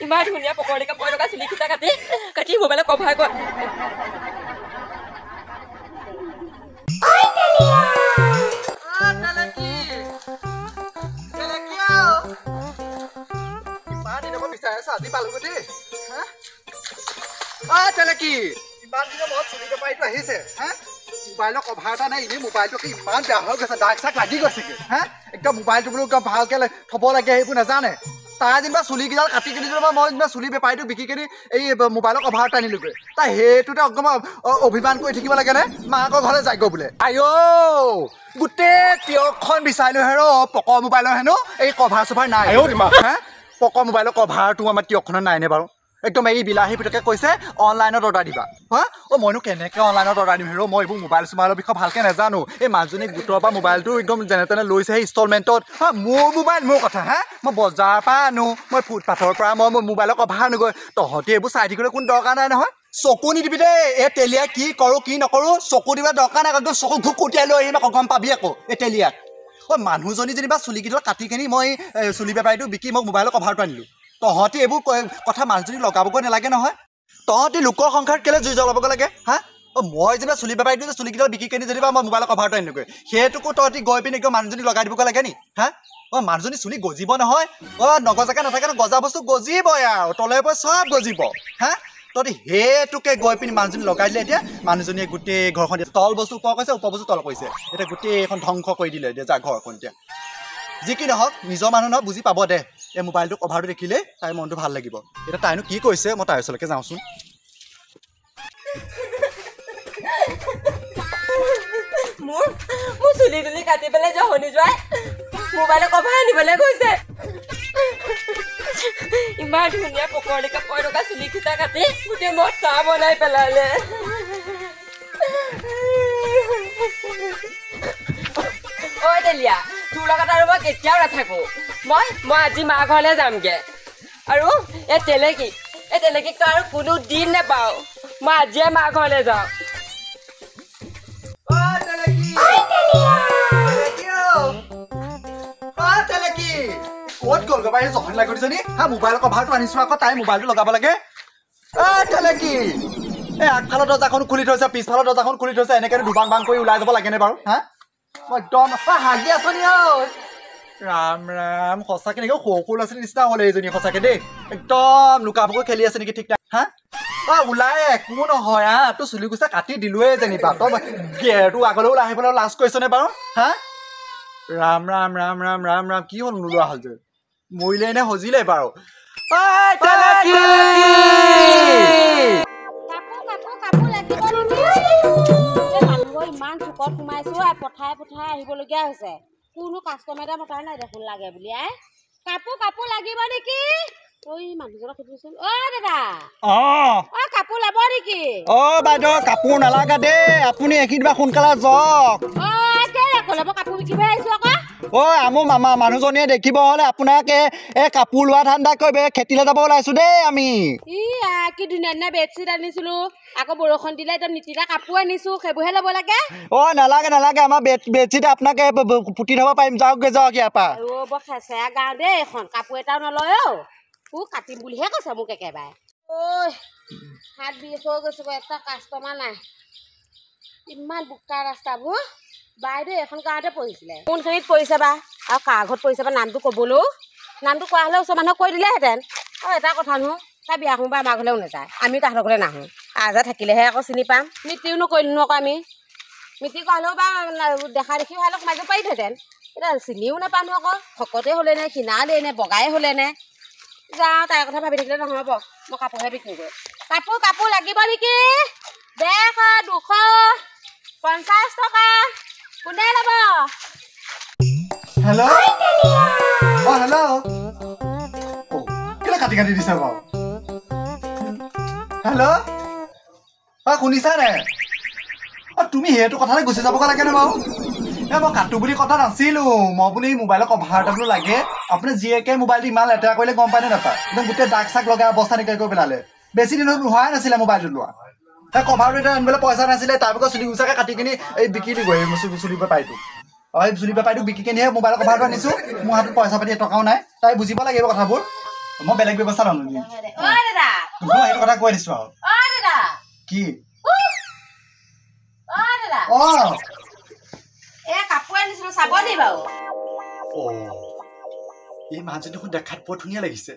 ইমান ধুনীয়া পকৰিকা পকৰিকা চুলি খিটা কাটি কাটি মোবাইলত কভাৰ কৰ আজি পালো দেই কি ইমান দিনৰ মূৰত চুলি বেপাৰীটো আহিছে হা মোবাইলৰ কভাৰ এটা নাই এনেই মোবাইলটো ইমান বেয়া হৈ গৈছে দাগ চাক লাগি গৈছেগে হা একদম মোবাইলটো বোলো একদম ভালকে থব লাগে সেইবোৰ নাজানে তাই যেনিবা চুলি কেইডাল কাটি কিনি যেনিবা মই যেনিবা চুলি বেপাৰীটো বিকি কিনি এই মোবাইলৰ কভাৰ এটা আনিলোগৈ তাই সেইটোতে অকণমান অভিমান কৰি থাকিব লাগে নে মাকৰ ঘৰলৈ যায়গৈ বোলে আইঅ গোটেই তিয়কখন বিচাৰি লৈ হেৰ পক মোবাইলৰ হেনো এই কভাৰ চভাৰ নাই হা পক মোবাইলৰ কভাৰটো আমাৰ তিয়কখনত নাইনে বাৰু একদম এই বিলাহী পিতকে কৈছে অনলাইনত অৰ্ডাৰ দিবা হা মইনো কেনেকৈ অনলাইনত অৰ্ডাৰ দিম হেৰ মই এইবোৰ মোবাইল চোবাইলৰ বিষয়ে ভালকৈ নাজানো এই মাজনী গোটৰ পৰা মোবাইলটো একদম যেনে তেনে লৈছে ইনষ্টলমেণ্টত হা মোৰ মোবাইল মোৰ কথা হা মই বজাৰৰ পৰা আনো মই ফুটপাথৰ পৰা মই মোবাইলৰ কভাৰ আনোগৈ তহঁতি এইবোৰ চাই থাকিবলৈ কোনো দৰকাৰ নাই নহয় চকু নিদিবি দেই এই তেলিয়াক কি কৰোঁ কি নকৰোঁ চকু দিব দৰকাৰ নাই একদম চকু ঘুকুটিয়াই লৈ আহিম আকৌ গম পাবি আকৌ এই তেলিয়াক মানুহজনী যেনিবা চুলিকেইডাল কাটি কিনি মই চুলি বেপাৰীটো বিকি মই মোবাইলৰ কভাৰটো আনিলোঁ তহঁতি এইবোৰ কথা মানুহজনী লগাবগৈ নালাগে নহয় তহঁতি লোকৰ সংসাৰত কেলৈ জুই জ্বলাবগৈ লাগে হা মই যেনিবা চুলি বেপাৰীটো যে চুলিকেইডাল বিকি কিনি যেনিবা মই মোবাইলৰ কভাৰটো আনিলোগৈ সেইটোকো তহঁতি গৈ পিনি একদম মানুহজনীক লগাই দিবগৈ লাগে নি হা মানুহজনী চুলি গজিব নহয় নগজাকে নাথাকে গজা বস্তু গজিবই আৰু তলে পৰে চব গজিব হা তহঁতি সেইটোকে গৈ পিনি মানুহজনী লগাই দিলে এতিয়া মানুহজনীয়ে গোটেই ঘৰখন তল বস্তু ওপৰ কৈছে ওপৰ বস্তু তল কৰিছে এতিয়া গোটেই এখন ধ্বংস কৰি দিলে এতিয়া যা ঘৰখন এতিয়া যি কি নহওক নিজৰ মানুহ নহয় বুজি পাব দে এই মোবাইলটো কভাৰটো দেখিলে তাইৰ মনটো ভাল লাগিব এতিয়া তাইনো কি কৈছে মই তাইৰ ওচৰলৈকে যাওঁচোন মোৰ চুলি তুলি কাটি পেলাই জহনি যোৱাই মোবাইলৰ কভাৰ আনিবলৈ গৈছে ইমান ধুনীয়া পকৰিকা পকৰিকা চুলি খিটা কাটি গোটেই মই চাহ বনাই পেলালে ঐ তেলিয়া তোৰ লগত আৰু মই কেতিয়াও নাথাকো মই আজি মা ঘৰলৈ যামগে আৰু এই তেলেকিক তো আৰু কোনো দিন নাপাওঁ মই আজিয়ে মা ঘৰলৈ যাওঁ ক'ত গ'ল গবা এই জহনি লাগি দিছনি হা মোবাইলৰ কভাৰটো আনিছো আকৌ তাই মোবাইলটো লগাব লাগে তেলেকি এই আগফালৰ দৰ্জাখন খুলি থৈছে পিছফালৰ দৰ্জাখন খুলি থৈছে এনেকৈ দুবাং বাং কৰি ওলাই যাব লাগেনে বাৰু হা মই একদম হাগি আছনি ৰাম ৰাম সঁচাকে নেকি সৰু সৰু ল'ৰা ছোৱালীৰ নিচিনা হ'ল এইজনী সঁচাকে দেই একদম লুকা ভাকু খেলি আছে নেকি ঠিক নাই হা ওলাই একো নহয় হা তোৰ চুলি গুচা কাটি দিলোৱে যেনিবা তই গেৰটো আগলৈ ওলাই আহিবলৈ লাজ কৰিছনে বাৰু হা ৰাম ৰাম ৰাম ৰাম ৰাম ৰাম কি হ'ল নোলোৱা হ'ল যে মৰিলে নে সজিলে বাৰু ইমান চুকত সোমাইছো পঠাই আহিবলগীয়া হৈছে কোনো কাষ্টমাৰে মতাই নাই দেখোন লাগে বুলি কাপোৰ লাগিব নেকি ঐ মানুহজনক সুধিছোন দাদা কাপোৰ ল'ব নেকি বাইদেউ কাপোৰ নালাগে দেই আপুনি এইখিনিবা সোনকালে যাওক কাপোৰ বিকিব আহিছো আকৌ মোৰ মামা মানুহজনীয়ে দেখিব হলে আপোনাক এই কাপোৰ লোৱা ধান্দা কৰিব খেতিলৈ যাব ওলাইছো দেই আমি কি ধুনীয়া ধুনীয়া বেডশ্বীট আনিছিলো আকৌ বৰষুণ দিলে একদম নিতিতা কাপোৰ আনিছো সেইবোৰহে ল'ব লাগে নালাগে আমাৰ বেডশ্বীট আপোনাক পুতি থব পাৰিম যাওক ইয়াৰ পৰা বৰ খেচেৰা গাঁও দেই এখন কাপোৰ এটাও নলয় কাটিম বুলিহে কৈছে মোক একেবাৰে হাত বিষ হৈ গৈছে এটা কাষ্টমাৰ নাই ইমান বোকা ৰাস্তাবোৰ বাইদেউ এখন গাঁৱতে পঢ়িছিলে কোনখিনিত পঢ়িছে বা আৰু কাৰ ঘৰত পঢ়িছে বা নামটো ক'বলৈও নামটো কোৱা হ'লে ওচৰ মানুহক কৈ দিলেহেঁতেন এটা কথা নহয় তাই বিয়া সময় আমাৰ ঘৰলৈও নাযায় আমি তাহাঁতৰ ঘৰলৈ নাহোঁ আজা থাকিলেহে আকৌ চিনি পাম মিতিৰো নকৰিলোঁ আকৌ আমি মিতি কৰা হ'লেও বা দেখা দেখি ভাল সোমাই যাব পাৰিলোহেঁতেন এতিয়া চিনিও নাপানো আকৌ শকতে হ'লে নে ক্ষীণালেই নে বগাই হ'লে নে যাওঁ তাইৰ কথা ভাবি থাকিলে নহ'ব মই কাপোৰহে বিক্ৰীগৈ কাপোৰ লাগিব নেকি 250 টকা কোনে ল'ব হেল্ল' কেলে কাটি দিছে বাৰু হেল্ল' শুনিছা নে তুমি সেইটো কথালে গুচি যাবগৈ লাগেনে বাৰু মই কাটো বুলি কথা নাছিলো মই বোলো এই মোবাইলৰ কভাৰ এটা বোলো লাগে আপুনি জীয়েকে মোবাইলটো ইমান লেতেৰা কৰিলে গম পায় নে নাপায় একদম গোটেই দাগ চাক লগাই অৱস্থা নাইকিয়া কৰি পেলালে বেছি দিনত হোৱাই নাছিলে মোবাইলটো লোৱা সেই কভাৰটো এটা আনিবলৈ পইচা নাছিলে তাৰপিছত চুলি গুচাকে কাটি কিনি এই বিকি দিব এই চুলি বেপাৰীটো এই চুলি বেপাৰীটোক বিকি কিনিহে মোবাইলৰ কভাৰটো আনিছো মোৰ হাতত পইচা পাতি এটকাও নাই তাই বুজিব লাগিব কথাবোৰ মই বেলেগ ব্যৱস্থা ল'ম সেইটো কথা কৈ দিছো আৰু কি কাপোৰ আনিছিলো চাব দেই বাৰু এই মানুহজনী দেখোন দেখাত বৰ ধুনীয়া লাগিছে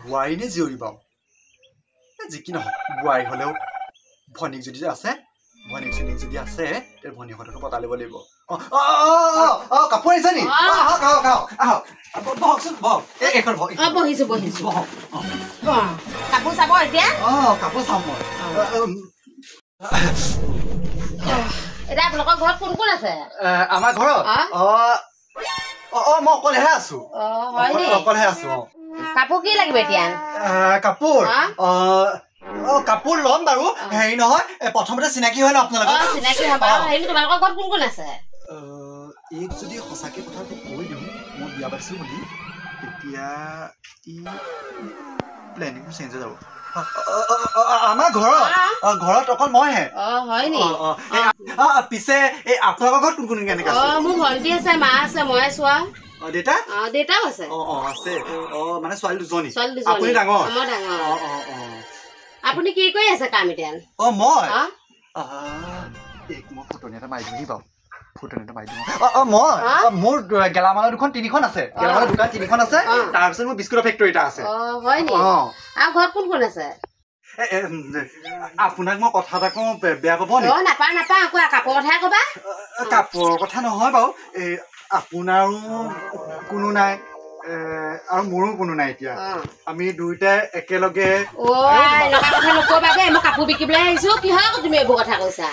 বোৱাৰী নে জীয়ৰী বাৰু যি কি নহয় বোৱাৰী হ'লেও ভনীক যদি আছে ভনীকজনী যদি আছে তেতিয়া ভনীহঁতকো পতা ল'ব লাগিব কাপোৰ আহিছে নি বহিছো কাপোৰ চাব এতিয়া কাপোৰ চাম মই এতিয়া আপোনালোকৰ ঘৰত কোন কোন আছে আমাৰ ঘৰত মই অকলেহে আছো অকলেহে আছো কাপোৰ কি লাগিব এতিয়া কাপোৰ কাপোৰ ল'ম বাৰু হেৰি নহয় প্ৰথমতে চিনাকি হয় ন আপোনালোকৰ চিনাকি হ'ব হেৰি তোমালোকৰ ঘৰত কোন কোন আছে এইক যদি সঁচাকে কথাটো কৈ দিওঁ মই বিয়া পাতিছো বুলি তেতিয়া প্লেনিংটো চেঞ্জ হৈ যাব আমাৰ ঘৰত অকল মইহে পিছে এই আপোনালোকৰ ঘৰত কোন কোন কেনেকে আছে মোৰ ভণ্টি আছে মা আছে মই আছো দেউতা দেউতাও আছে আছে মানে ছোৱালী দুজনী আপুনি ডাঙৰ আপুনি কি কৰি আছে কাম এতিয়া মই মই ফুটনি এটা মাৰি দিওঁ বাৰু ফুটনি এটা মাৰি দিওঁ মই মোৰ গেলামালৰ দুখন তিনিখন আছে গেলামালৰ দোকান তিনিখন আছে তাৰপিছত মোৰ বিস্কুটৰ ফেক্টৰী এটা আছে হয় নি আৰু ঘৰত কোন কোন আছে আপোনাক মই কথা এটা কওঁ বেয়া পাব নি নাপাওঁ আকৌ কাপোৰৰ কথাই ক'বা কাপোৰৰ কথা নহয় বাৰু আপোনাৰো কোনো নাই আৰু মোৰো কোনো নাই এতিয়া আমি দুইটাই একেলগে কথা নকবা দেই মই কাপোৰ বিকিবলৈ আহিছো কি হয় তুমি এইবোৰ কথা কৈছা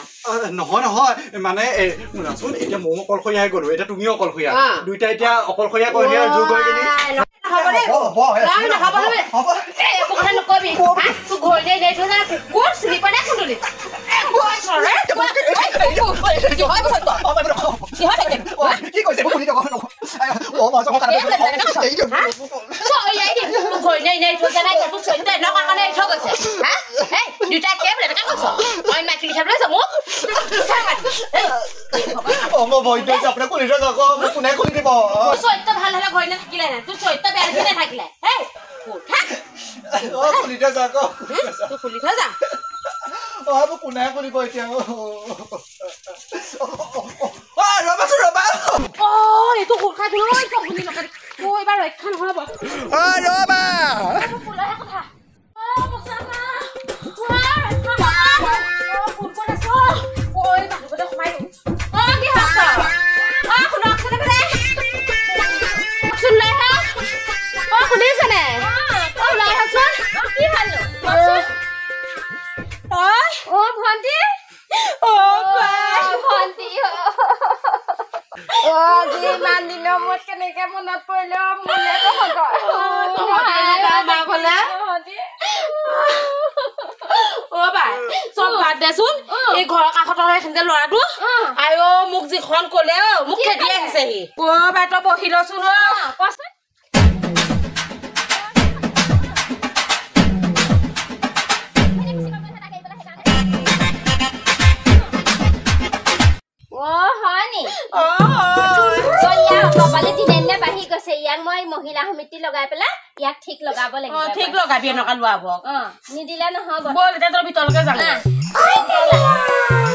নহয় মানে শুনাচোন এতিয়া ময়ো অকলশৰীয়াই গলো এতিয়া তুমিও অকলশৰীয়া দুইটাই এতিয়া অকলশৰীয়া কৰি যোগ হৈ কিনি महिला समिति लगाई पेला याक ठीक लगाब লাগিব ठीक लगाबी नका लुआब निदिला নহব बोल दे तो भीतर के जाना